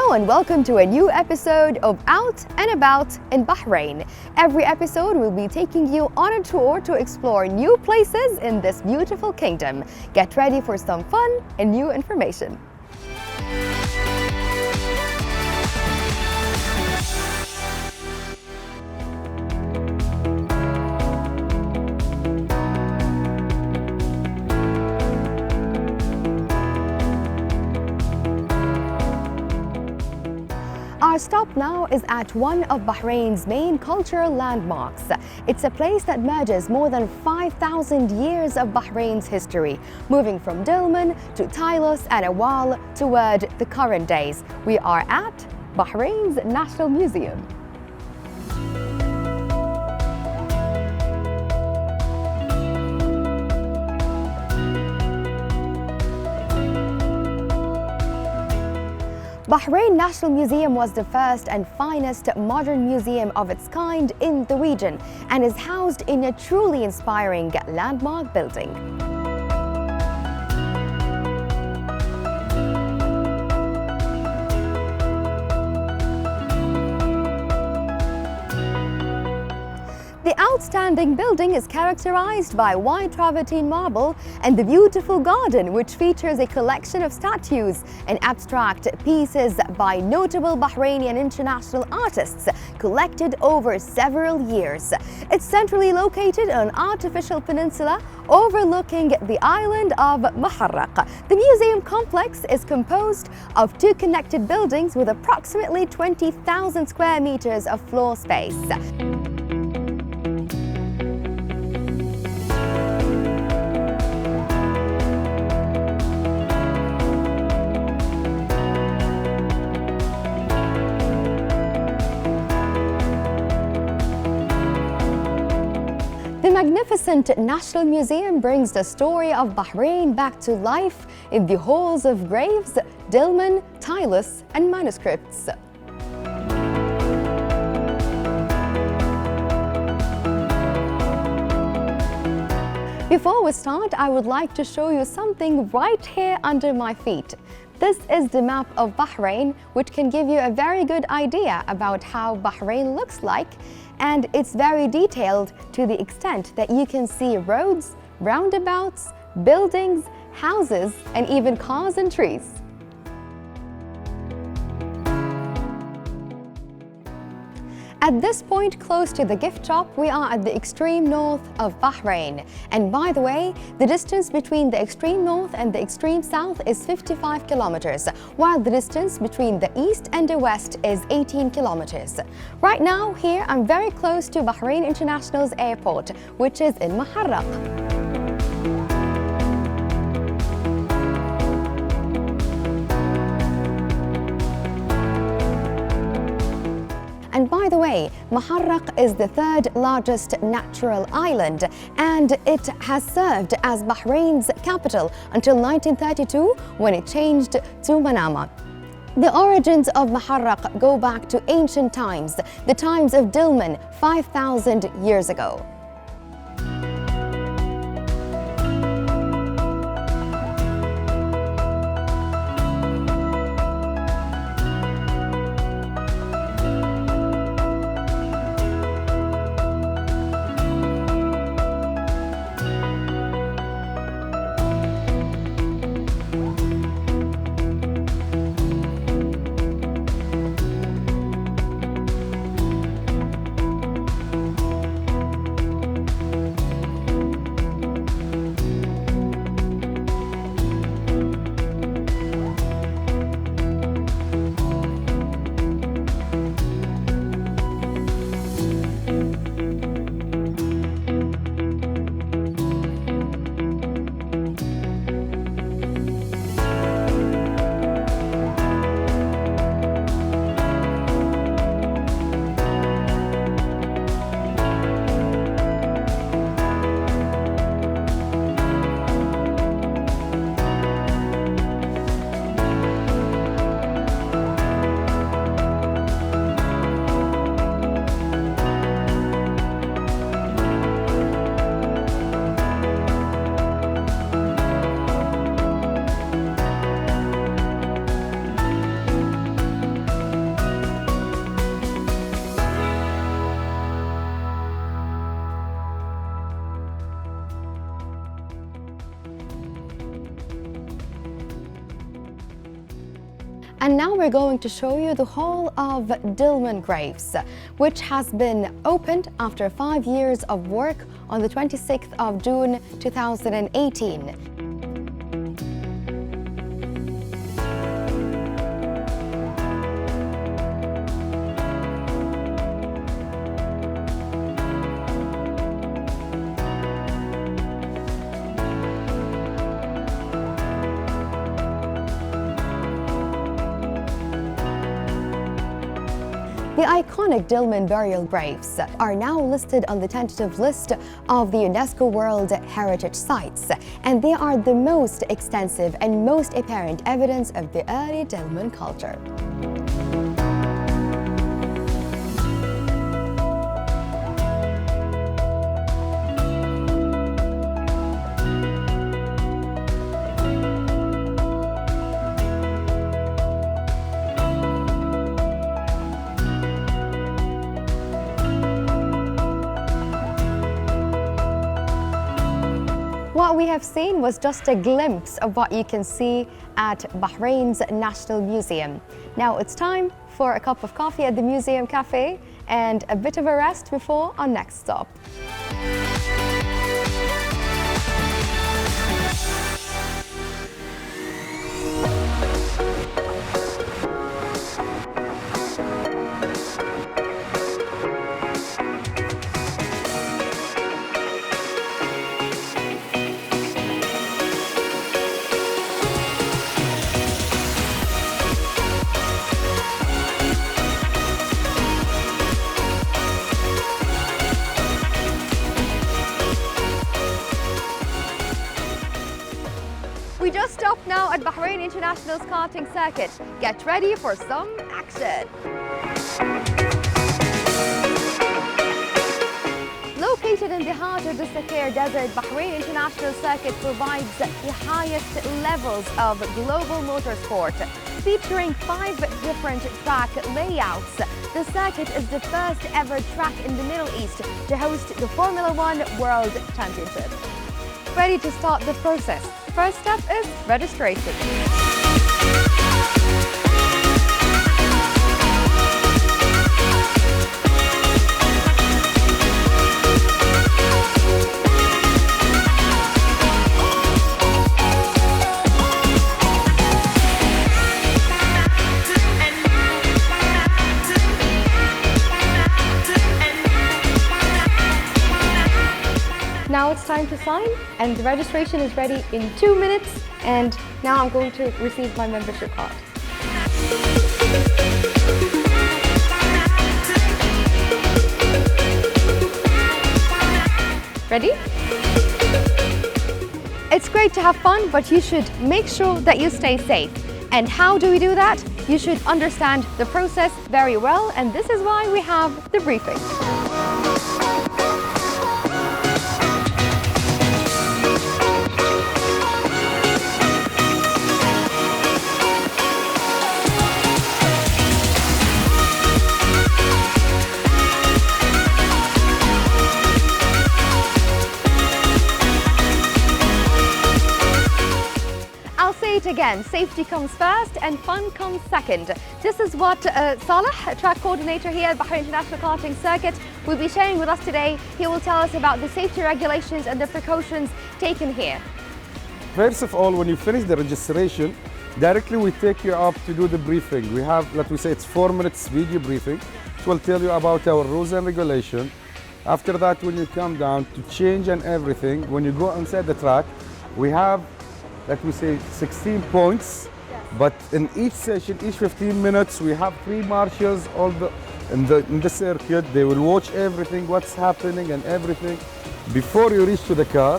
Hello and welcome to a new episode of Out and About in Bahrain. Every episode will be taking you on a tour to explore new places in this beautiful kingdom. Get ready for some fun and new information. Our stop now is at one of Bahrain's main cultural landmarks. It's a place that merges more than 5,000 years of Bahrain's history, moving from Dilmun to Tailus and Awal toward the current days. We are at Bahrain's National Museum. Bahrain National Museum was the first and finest modern museum of its kind in the region and is housed in a truly inspiring landmark building. The outstanding building is characterized by white travertine marble and the beautiful garden, which features a collection of statues and abstract pieces by notable Bahraini and international artists collected over several years. It's centrally located on an artificial peninsula overlooking the island of Muharraq. The museum complex is composed of two connected buildings with approximately 20,000 square meters of floor space. The magnificent National Museum brings the story of Bahrain back to life in the halls of graves, Dilmun, Tailus, and manuscripts. Before we start, I would like to show you something right here under my feet. This is the map of Bahrain, which can give you a very good idea about how Bahrain looks like, and it's very detailed to the extent that you can see roads, roundabouts, buildings, houses, and even cars and trees. At this point, close to the gift shop, we are at the extreme north of Bahrain. And by the way, the distance between the extreme north and the extreme south is 55 kilometers, while the distance between the east and the west is 18 kilometers. Right now, here I'm very close to Bahrain International's airport, which is in Muharraq. And by the way, Muharraq is the third largest natural island, and it has served as Bahrain's capital until 1932, when it changed to Manama. The origins of Muharraq go back to ancient times, the times of Dilmun 5,000 years ago. And now we're going to show you the whole of Dilmun Graves, which has been opened after 5 years of work on the 26th of June 2018. The iconic Dilmun burial graves are now listed on the tentative list of the UNESCO World Heritage Sites, and they are the most extensive and most apparent evidence of the early Dilmun culture. What we have seen was just a glimpse of what you can see at Bahrain's National Museum. Now it's time for a cup of coffee at the Museum Cafe and a bit of a rest before our next stop. We just stopped now at Bahrain International Karting Circuit. Get ready for some action. Located in the heart of the Sakir Desert, Bahrain International Circuit provides the highest levels of global motorsport. Featuring 5 different track layouts, the circuit is the first ever track in the Middle East to host the Formula One World Championship. Ready to start the process? First step is registration. Now it's time to sign, and the registration is ready in 2 minutes. And now I'm going to receive my membership card. Ready? It's great to have fun, but you should make sure that you stay safe. And how do we do that? You should understand the process very well, and this is why we have the briefing. Again, safety comes first and fun comes second. This is what Saleh, track coordinator here at Bahrain International Karting Circuit, will be sharing with us today. He will tell us about the safety regulations and the precautions taken here. First of all, when you finish the registration, directly we take you up to do the briefing. We have, let me say, it's 4 minutes video briefing. It will tell you about our rules and regulations. After that, when you come down to change and everything, when you go inside the track, we have, let me say, 16 points, but in each session, each 15 minutes, we have 3 marshals in the circuit. They will watch everything, what's happening and everything. Before you reach to the car,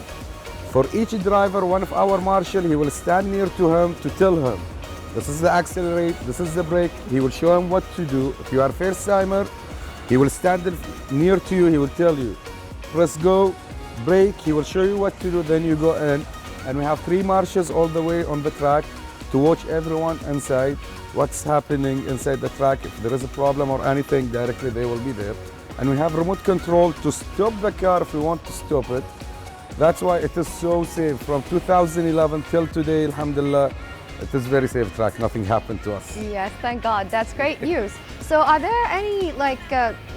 for each driver, one of our marshal, he will stand near to him to tell him, this is the accelerate, this is the brake. He will show him what to do. If you are a first timer, he will stand near to you, he will tell you, press go, brake, he will show you what to do, then you go in. And we have 3 marshals all the way on the track to watch everyone inside, what's happening inside the track. If there is a problem or anything, directly they will be there. And we have remote control to stop the car if we want to stop it. That's why it is so safe. From 2011 till today, alhamdulillah, It is very safe track. Nothing happened to us. Yes, thank God. That's great news. So are there any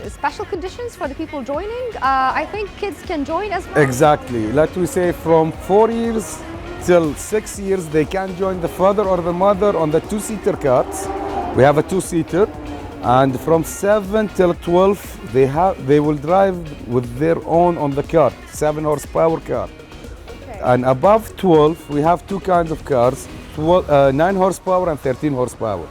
special conditions for the people joining? I think kids can join as well. Exactly. Let we say from 4 years till 6 years, they can join the father or the mother on the two-seater carts. We have a two-seater. And from 7 till 12, they will drive with their own on the cart, 7 horsepower car. Okay. And above 12, we have two kinds of cars, 9 horsepower and 13 horsepower.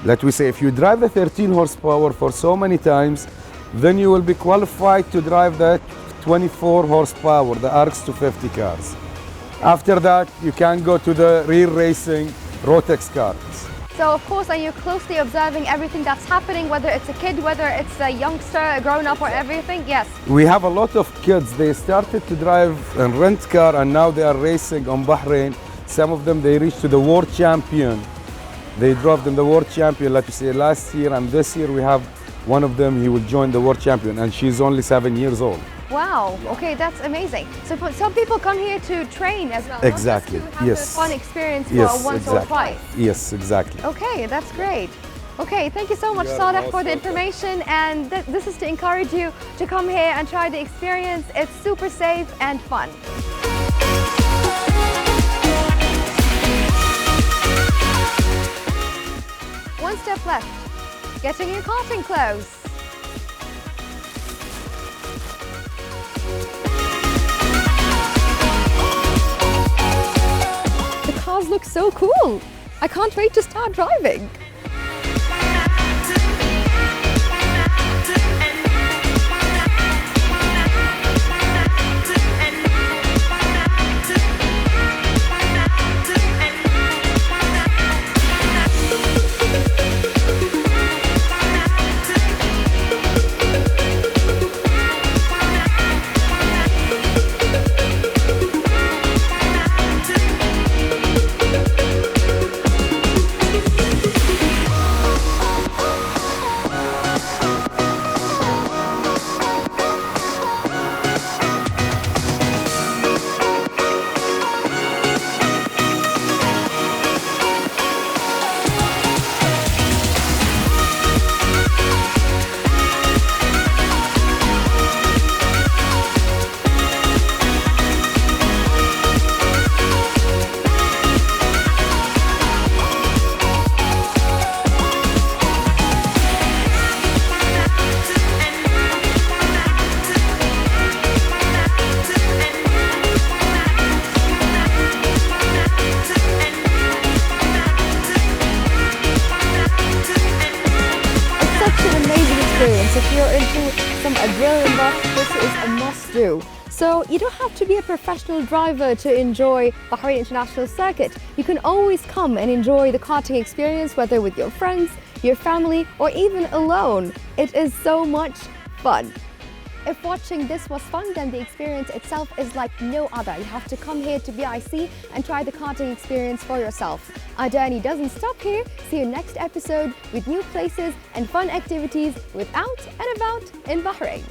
Let we say if you drive the 13 horsepower for so many times, then you will be qualified to drive the 24 horsepower, the RX 250 cars. After that, you can go to the rear racing Rotex cars. So of course, are you closely observing everything that's happening, whether it's a kid, whether it's a youngster, a grown-up or everything? Yes. We have a lot of kids. They started to drive a rent car and now they are racing on Bahrain. Some of them, they reached to the world champion. They drove in the world champion, like you say, last year, and this year we have one of them, he will join the world champion, and she's only 7 years old. Wow, okay, that's amazing. So some people come here to train as well, exactly. Not just to have Yes. a fun experience for Yes, once exactly. or twice. Yes, exactly. Okay, that's great. Okay, thank you so much, You're Sadek, most for the welcome. information. And this is to encourage you to come here and try the experience. It's super safe and fun. One step left, getting your karting clothes. The cars look so cool. I can't wait to start driving. If you're into some adrenaline rush, this is a must-do. So you don't have to be a professional driver to enjoy Bahrain International Circuit. You can always come and enjoy the karting experience, whether with your friends, your family, or even alone. It is so much fun. If watching this was fun, then the experience itself is like no other. You have to come here to BIC and try the karting experience for yourself. Our journey doesn't stop here. See you next episode with new places and fun activities with Out and About in Bahrain.